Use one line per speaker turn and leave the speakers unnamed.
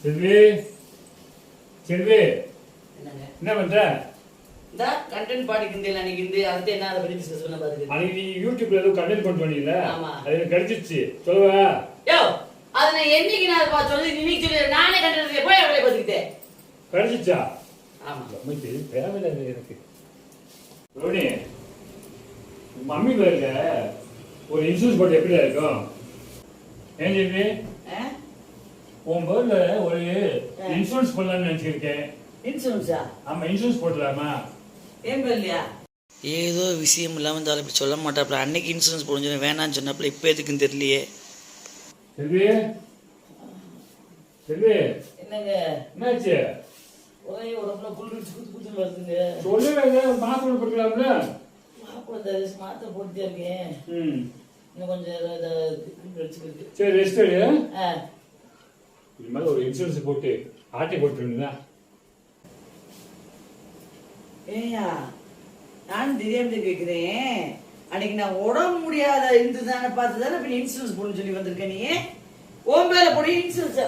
செல்வி செல்வி
என்னங்க
என்ன பண்ற?
இந்த கண்டென்ட் பாடிக்கிந்தே அன்னைக்கு அடுத்து என்ன அதை பத்தி டிஸ்கஸ் பண்ண பாத்துக்கு
அன்னைக்கு நீ யூடியூப்ல ஏதோ கண்டென்ட் பண்ணிட்டு வந்தீங்கல்ல,
ஆமா.
அது எனக்கு கிடைச்சிச்சு. சொல்லவா?
யோ அத நான் என்னைக்கு நான் சொல்லி இன்னைக்கு சொல்லி நானே கண்டென்ட் போய் அவளை பாத்துக்கிட்டேன்.
கிடைச்சிச்சா?
ஆமா.
மம்மி தேவையில்லை எனக்கு. ரோனி, மம்மி பேர்ல ஒரு இன்சூரன்ஸ் போட்டு எப்படியா இருக்கும்? ஏன் செல்வி, உன் பேர்ல ஒரு இன்சூரன்ஸ் போடலாம்னு நினைச்சிருக்கேன்.
இன்சூரன்ஸா?
ஆமா, இன்சூரன்ஸ் போடலாமா?
ஏன் பேர்லையா?
ஏதோ விஷயம் இல்லாமல் இருந்தாலும் இப்படி சொல்ல மாட்டாப்புல. அன்னைக்கு இன்சூரன்ஸ் போடுஞ்சு வேணான்னு சொன்னாப்புல, இப்போ எதுக்குன்னு தெரியலையே.
செல்வி செல்வி,
என்னங்க
என்னாச்சு?
ஒரே உடம்புல குளிர்ச்சி குத்து குத்து வருதுங்க.
சொல்லவே இல்லை, மாத்திரை போட்டுக்கலாம்ல?
மாப்பிள்ளை மாத்திரை போட்டுட்டே இருக்கேன். இன்னும் கொஞ்சம் வச்சுக்கிட்டு.
சரி, ரெஸ்ட் எடு. இது மாதிரி ஒரு இன்சூரன்ஸ் போட்டு ஆட்டை போட்டுருந்தா.
ஏயா நானும் தெரியாம கேட்கிறேன். அன்னைக்கு நான் உடம்பு முடியாத இருந்துதானே பார்த்து தானே இன்சூரன்ஸ் போடணும்னு சொல்லி வந்திருக்கேன். நீ ஓம் பேல போட இன்சூரன்ஸ்